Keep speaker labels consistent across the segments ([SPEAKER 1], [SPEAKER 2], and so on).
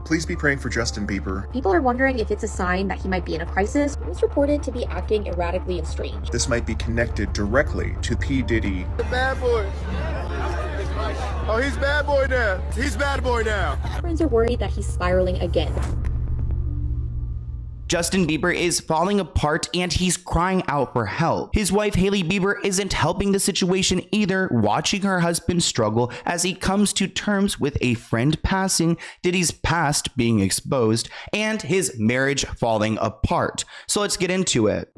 [SPEAKER 1] Please be praying for Justin Bieber.
[SPEAKER 2] People are wondering if it's a sign that he might be in a crisis. He's reported to be acting erratically and strange.
[SPEAKER 1] This might be connected directly to P. Diddy.
[SPEAKER 3] The bad boy. Oh, he's bad boy now. He's bad boy now.
[SPEAKER 2] Friends are worried that he's spiraling again.
[SPEAKER 4] Justin Bieber is falling apart and he's crying out for help. His wife Hailey Bieber isn't helping the situation either, watching her husband struggle as he comes to terms with a friend passing, Diddy's past being exposed, and his marriage falling apart. So let's get into it.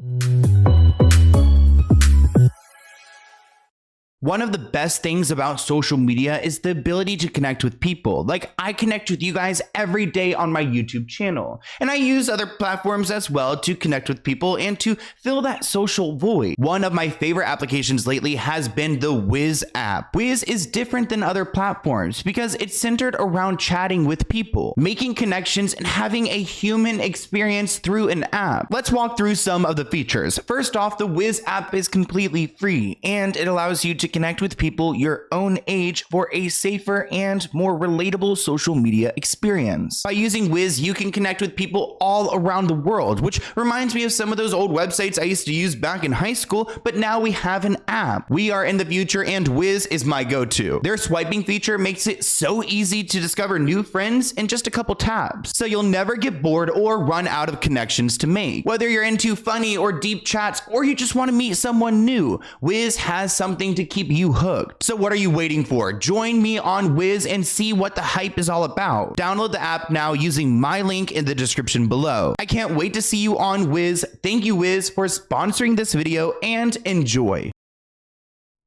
[SPEAKER 4] One of the best things about social media is the ability to connect with people. Like, I connect with you guys every day on my YouTube channel, and I use other platforms as well to connect with people and to fill that social void. One of my favorite applications lately has been the Wiz app. Wiz is different than other platforms because it's centered around chatting with people, making connections, and having a human experience through an app. Let's walk through some of the features. First off, the Wiz app is completely free, and it allows you to connect with people your own age for a safer and more relatable social media experience. By using Wiz, you can connect with people all around the world, which reminds me of some of those old websites I used to use back in high school, but now we have an app. We are in the future and Wiz is my go-to. Their swiping feature makes it so easy to discover new friends in just a couple taps, so you'll never get bored or run out of connections to make. Whether you're into funny or deep chats or you just want to meet someone new, Wiz has something to keep you hooked. So what are you waiting for? Join me on Wiz and see what the hype is all about. Download the app now using my link in the description below. I can't wait to see you on Wiz. Thank you, Wiz, for sponsoring this video, and enjoy.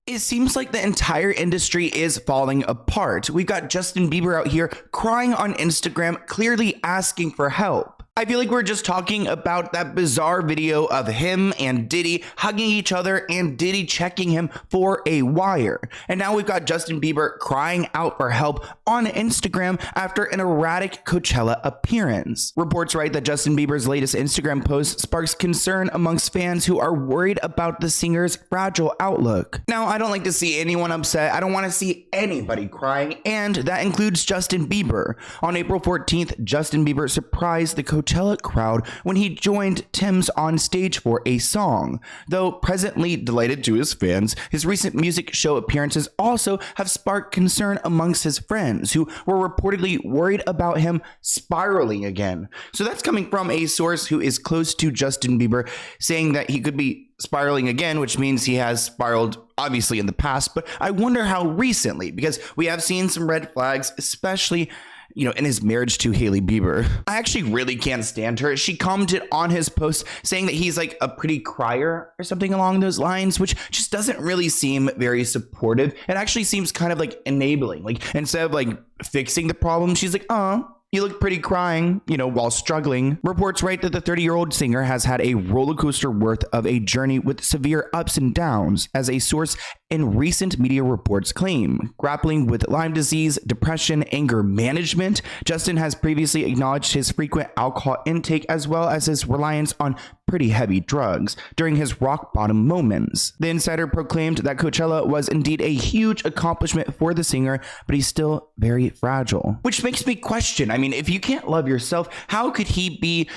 [SPEAKER 4] It seems like the entire industry is falling apart. We've got Justin Bieber out here crying on Instagram, clearly asking for help. I feel like we're just talking about that bizarre video of him and Diddy hugging each other and Diddy checking him for a wire. And now we've got Justin Bieber crying out for help on Instagram after an erratic Coachella appearance. Reports write that Justin Bieber's latest Instagram post sparks concern amongst fans who are worried about the singer's fragile outlook. Now, I don't like to see anyone upset. I don't want to see anybody crying, and that includes Justin Bieber. On April 14th, Justin Bieber surprised the Coachella crowd when he joined Tim's on stage for a song. Though presently delighted to his fans, his recent music show appearances also have sparked concern amongst his friends who were reportedly worried about him spiraling again. So that's coming from a source who is close to Justin Bieber, saying that he could be spiraling again, which means he has spiraled obviously in the past, but I wonder how recently, because we have seen some red flags, especially in his marriage to Hailey Bieber. I actually really can't stand her. She commented on his post saying that he's like a pretty crier or something along those lines, which just doesn't really seem very supportive. It actually seems kind of like enabling. Like, instead of like fixing the problem, she's like, you look pretty crying, while struggling. Reports write that the 30-year-old singer has had a roller coaster worth of a journey with severe ups and downs, as a source in recent media reports claim. Grappling with Lyme disease, depression, anger management, Justin has previously acknowledged his frequent alcohol intake as well as his reliance on pretty heavy drugs during his rock bottom moments. The insider proclaimed that Coachella was indeed a huge accomplishment for the singer, but he's still very fragile. Which makes me question, if you can't love yourself, how could he be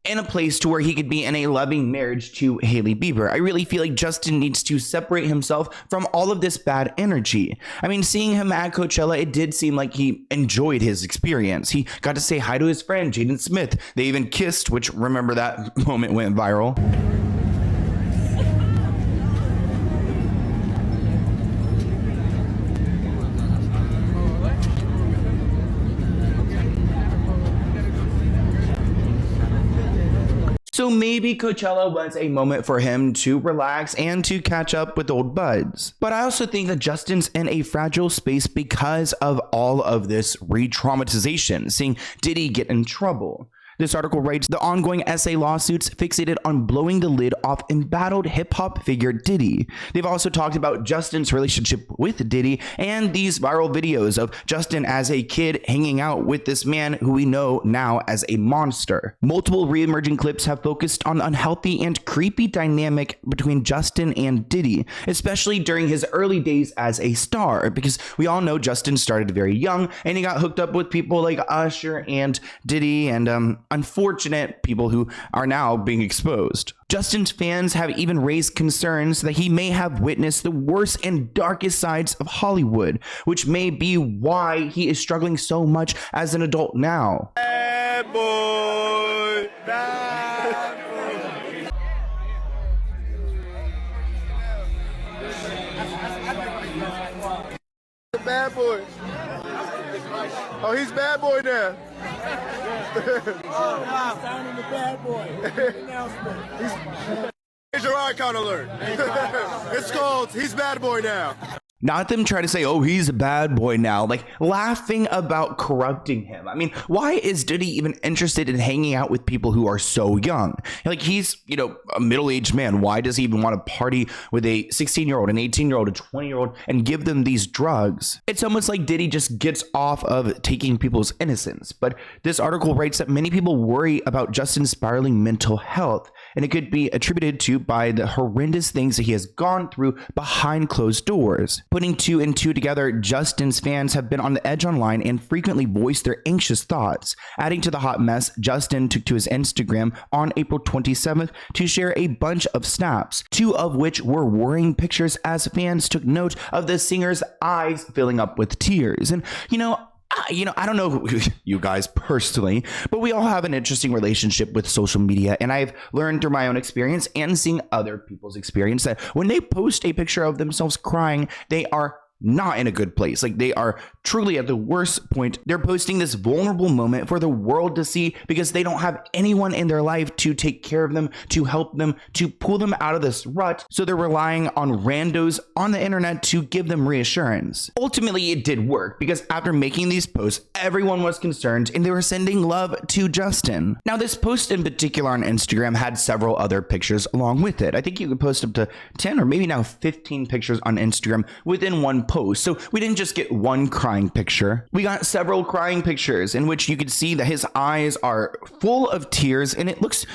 [SPEAKER 4] in a place to where he could be in a loving marriage to Hailey Bieber? I really feel like Justin needs to separate himself from all of this bad energy. Seeing him at Coachella, it did seem like he enjoyed his experience. He got to say hi to his friend, Jaden Smith. They even kissed, which, remember, that moment went viral. So maybe Coachella was a moment for him to relax and to catch up with old buds. But I also think that Justin's in a fragile space because of all of this re-traumatization, seeing Diddy get in trouble. This article writes, the ongoing SA lawsuits fixated on blowing the lid off embattled hip-hop figure Diddy. They've also talked about Justin's relationship with Diddy and these viral videos of Justin as a kid hanging out with this man who we know now as a monster. Multiple re-emerging clips have focused on the unhealthy and creepy dynamic between Justin and Diddy, especially during his early days as a star, because we all know Justin started very young and he got hooked up with people like Usher and Diddy and unfortunate people who are now being exposed. Justin's fans have even raised concerns that he may have witnessed the worst and darkest sides of Hollywood, which may be why he is struggling so much as an adult now.
[SPEAKER 3] Bad boy. Bad boy. Bad boy. Oh, he's bad boy now.
[SPEAKER 5] Signing the bad boy. Announcement.
[SPEAKER 3] Here's your icon alert. It's called He's Bad Boy Now.
[SPEAKER 4] Not them try to say, oh, he's a bad boy now, like laughing about corrupting him. I mean, why is Diddy even interested in hanging out with people who are so young? Like, he's, a middle-aged man. Why does he even want to party with a 16-year-old, an 18-year-old, a 20-year-old, and give them these drugs? It's almost like Diddy just gets off of taking people's innocence. But this article writes that many people worry about Justin's spiraling mental health, and it could be attributed to by the horrendous things that he has gone through behind closed doors. Putting two and two together, Justin's fans have been on the edge online and frequently voiced their anxious thoughts. Adding to the hot mess, Justin took to his Instagram on April 27th to share a bunch of snaps, two of which were worrying pictures as fans took note of the singer's eyes filling up with tears. And, I don't know you guys personally, but we all have an interesting relationship with social media. And I've learned through my own experience and seeing other people's experience that when they post a picture of themselves crying, they are not in a good place. Like, they are truly at the worst point. They're posting this vulnerable moment for the world to see because they don't have anyone in their life to take care of them, to help them, to pull them out of this rut. So they're relying on randos on the internet to give them reassurance. Ultimately, it did work because after making these posts, everyone was concerned and they were sending love to Justin. Now, this post in particular on Instagram had several other pictures along with it. I think you could post up to 10 or maybe now 15 pictures on Instagram within one post. So we didn't just get one crying picture. We got several crying pictures in which you could see that his eyes are full of tears and it looks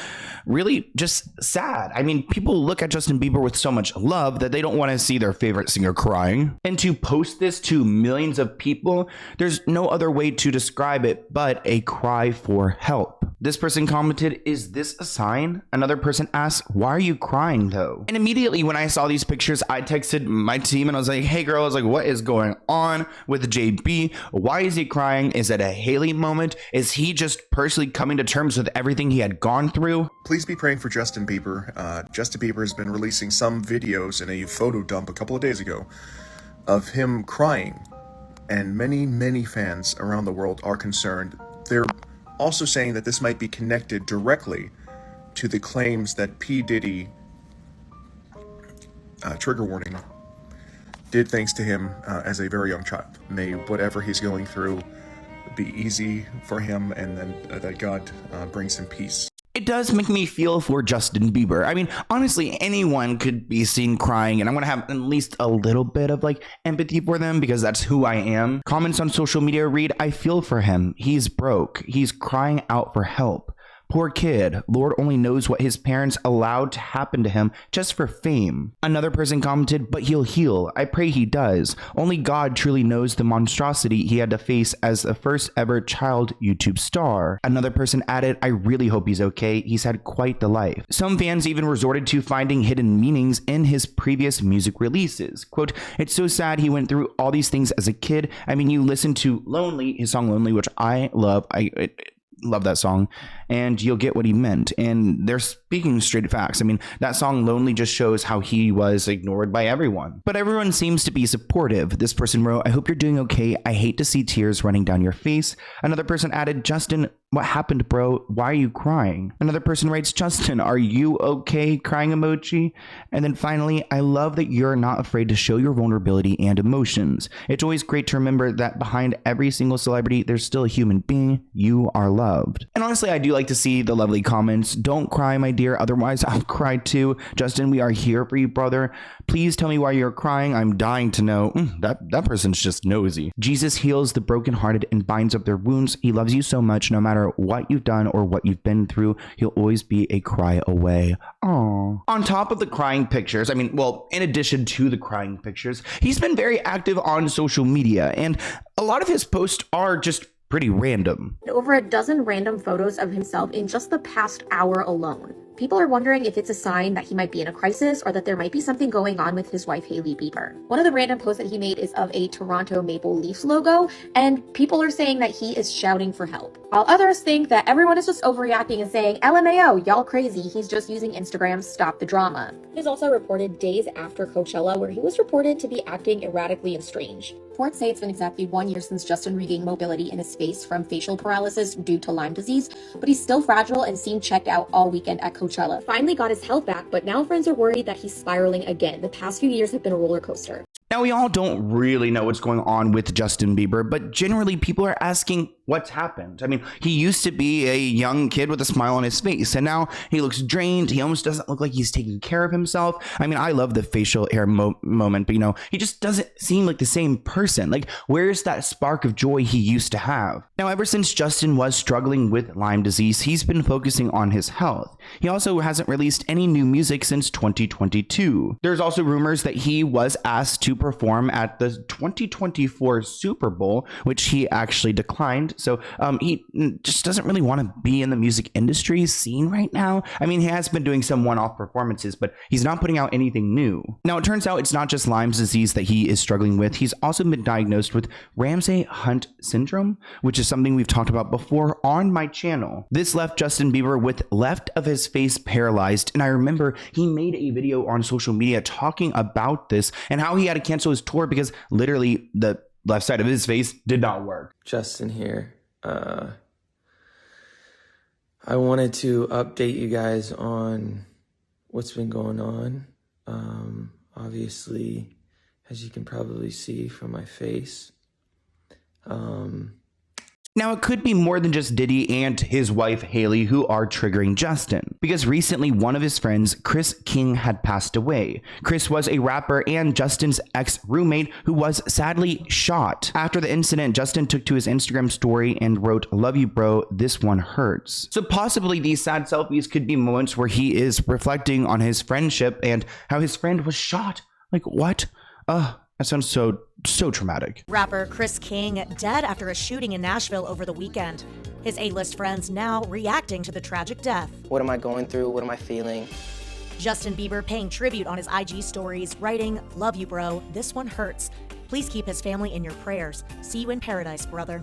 [SPEAKER 4] really just sad. I mean, people look at Justin Bieber with so much love that they don't want to see their favorite singer crying. And to post this to millions of people, there's no other way to describe it but a cry for help. This person commented, "Is this a sign?" Another person asked, "Why are you crying though?" And immediately when I saw these pictures, I texted my team and I was like, "Hey girl," I was like, "What is going on with JB? Why is he crying? Is it a Hailey moment? Is he just personally coming to terms with everything he had gone through?"
[SPEAKER 1] Please be praying for Justin Bieber. Justin Bieber has been releasing some videos in a photo dump a couple of days ago of him crying, and many fans around the world are concerned. They're also saying that this might be connected directly to the claims that P. Diddy, trigger warning, did things to him as a very young child. May whatever he's going through be easy for him, and then that God brings him peace.
[SPEAKER 4] It does make me feel for Justin Bieber. I mean, honestly, anyone could be seen crying, and I'm gonna have at least a little bit of empathy for them because that's who I am. Comments on social media read, "I feel for him. He's broke. He's crying out for help. Poor kid. Lord only knows what his parents allowed to happen to him just for fame." Another person commented, "But he'll heal. I pray he does. Only God truly knows the monstrosity he had to face as the first ever child YouTube star." Another person added, "I really hope he's okay. He's had quite the life." Some fans even resorted to finding hidden meanings in his previous music releases. Quote, "It's so sad he went through all these things as a kid. I mean, you listen to Lonely, his song Lonely, which I love. Love that song, and you'll get what he meant." And they're speaking straight facts. I mean, that song Lonely just shows how he was ignored by everyone, but everyone seems to be supportive. This person wrote, "I hope you're doing okay. I hate to see tears running down your face." Another person added, "Justin, what happened, bro? Why are you crying? Another person writes, Justin, are you okay? Crying emoji. And then finally, I love that you're not afraid to show your vulnerability and emotions. It's always great to remember that behind every single celebrity, there's still a human being. You are loved. And honestly, I do like to see the lovely comments. Don't cry, my dear. Otherwise, I'll cry too. Justin, we are here for you, brother. Please tell me why you're crying. I'm dying to know. That person's just nosy. Jesus heals the brokenhearted and binds up their wounds. He loves you so much. No matter what you've done or what you've been through, he'll always be a cry away. Aww. On top of the crying pictures, in addition to the crying pictures, he's been very active on social media, and a lot of his posts are just pretty random.
[SPEAKER 2] Over a dozen random photos of himself in just the past hour alone. People are wondering if it's a sign that he might be in a crisis or that there might be something going on with his wife, Hailey Bieber. One of the random posts that he made is of a Toronto Maple Leafs logo, and people are saying that he is shouting for help. While others think that everyone is just overreacting and saying, LMAO, y'all crazy, he's just using Instagram, stop the drama. It is also reported days after Coachella, where he was reported to be acting erratically and strange. Reports say it's been exactly 1 year since Justin regained mobility in his face from facial paralysis due to Lyme disease, but he's still fragile and seemed checked out all weekend at Coachella. Finally got his health back, but now friends are worried that he's spiraling again. The past few years have been a roller coaster.
[SPEAKER 4] Now, we all don't really know what's going on with Justin Bieber, but generally people are asking what's happened. He used to be a young kid with a smile on his face, and now he looks drained. He almost doesn't look like he's taking care of himself. I love the facial hair moment, but he just doesn't seem like the same person. Where's that spark of joy he used to have? Now, ever since Justin was struggling with Lyme disease, he's been focusing on his health. He also hasn't released any new music since 2022. There's also rumors that he was asked to perform at the 2024 Super Bowl, which he actually declined. So he just doesn't really want to be in the music industry scene right now. He has been doing some one-off performances, but he's not putting out anything new. Now, it turns out it's not just Lyme's disease that he is struggling with. He's also been diagnosed with Ramsay-Hunt syndrome, which is something we've talked about before on my channel. This left Justin Bieber with left of his face paralyzed, and I remember he made a video on social media talking about this and how he had to cancel his tour because literally the left side of his face did not work.
[SPEAKER 6] Justin here. I wanted to update you guys on what's been going on. Obviously, as you can probably see from my face.
[SPEAKER 4] Now, it could be more than just Diddy and his wife, Hailey, who are triggering Justin, because recently one of his friends, Chris King, had passed away. Chris was a rapper and Justin's ex-roommate who was sadly shot. After the incident, Justin took to his Instagram story and wrote, "Love you, bro, this one hurts." So possibly these sad selfies could be moments where he is reflecting on his friendship and how his friend was shot. What? That sounds so traumatic.
[SPEAKER 7] Rapper Chris King dead after a shooting in Nashville over the weekend. His A-list friends now reacting to the tragic death.
[SPEAKER 6] What am I going through? What am I feeling?
[SPEAKER 7] Justin Bieber paying tribute on his IG stories, writing, "Love you, bro. This one hurts. Please keep his family in your prayers. See you in paradise, brother."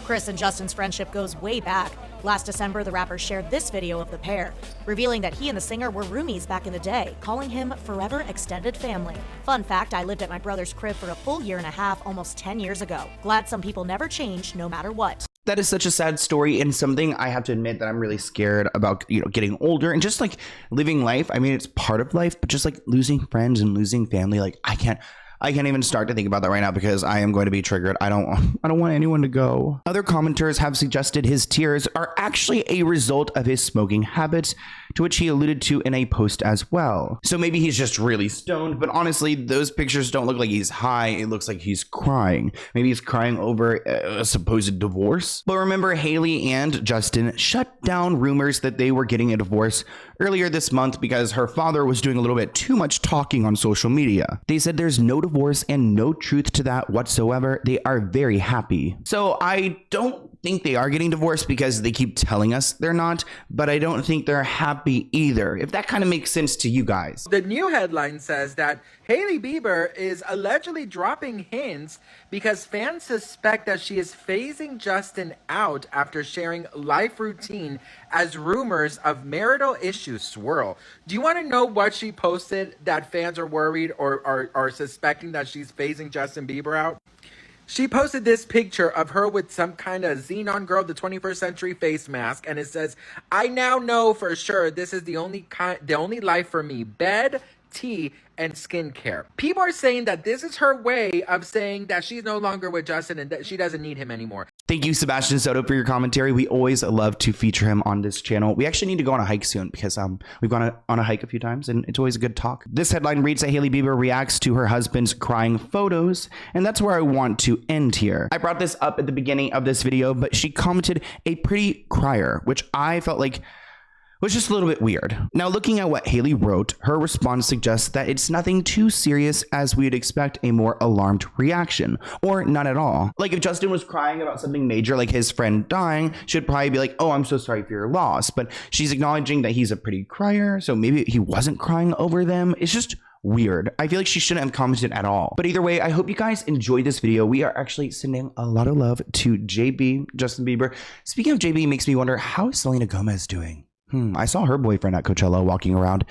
[SPEAKER 7] Chris and Justin's friendship goes way back. Last December, the rapper shared this video of the pair, revealing that he and the singer were roomies back in the day, calling him forever extended family. Fun fact, I lived at my brother's crib for a full year and a half almost 10 years ago. Glad some people never change, no matter what.
[SPEAKER 4] That is such a sad story, and something I have to admit that I'm really scared about, getting older and just living life. It's part of life, but just losing friends and losing family. I can't even start to think about that right now because I am going to be triggered. I don't want anyone to go. Other commenters have suggested his tears are actually a result of his smoking habits, to which he alluded to in a post as well. So maybe he's just really stoned, but honestly, those pictures don't look like he's high. It looks like he's crying. Maybe he's crying over a supposed divorce. But remember, Hailey and Justin shut down rumors that they were getting a divorce earlier this month because her father was doing a little bit too much talking on social media. They said there's no divorce and no truth to that whatsoever. They are very happy. So I don't think they are getting divorced because they keep telling us they're not, but I don't think they're happy either, if that kind of makes sense to you guys.
[SPEAKER 8] The new headline says that Hailey Bieber is allegedly dropping hints because fans suspect that she is phasing Justin out after sharing life routine as rumors of marital issues swirl. Do you want to know what she posted that fans are worried or are suspecting that she's phasing Justin Bieber out? She posted this picture of her with some kind of Xenon Girl, the 21st Century face mask, and it says, "I now know for sure this is the only life for me: bed, tea, and skincare." People are saying that this is her way of saying that she's no longer with Justin and that she doesn't need him anymore.
[SPEAKER 4] Thank you, Sebastian Soto, for your commentary. We always love to feature him on this channel. We actually need to go on a hike soon because we've gone on a hike a few times and it's always a good talk. This headline reads that Hailey Bieber reacts to her husband's crying photos, and that's where I want to end here. I brought this up at the beginning of this video, but she commented a pretty crier, which I felt like was just a little bit weird. Now, looking at what Hailey wrote, her response suggests that it's nothing too serious as we'd expect a more alarmed reaction, or not at all. Like if Justin was crying about something major, like his friend dying, she'd probably be like, "Oh, I'm so sorry for your loss." But she's acknowledging that he's a pretty crier, so maybe he wasn't crying over them. It's just weird. I feel like she shouldn't have commented at all. But either way, I hope you guys enjoyed this video. We are actually sending a lot of love to JB, Justin Bieber. Speaking of JB, makes me wonder, how is Selena Gomez doing? I saw her boyfriend at Coachella walking around.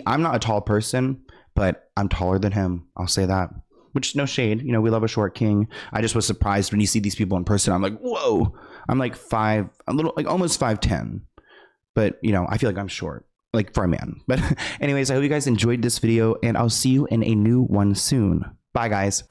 [SPEAKER 4] I'm not a tall person, but I'm taller than him. I'll say that. Which, no shade. You know, we love a short king. I just was surprised when you see these people in person. I'm like, whoa. I'm like almost 5'10". But, you know, I feel like I'm short, like for a man. But anyways, I hope you guys enjoyed this video, and I'll see you in a new one soon. Bye, guys.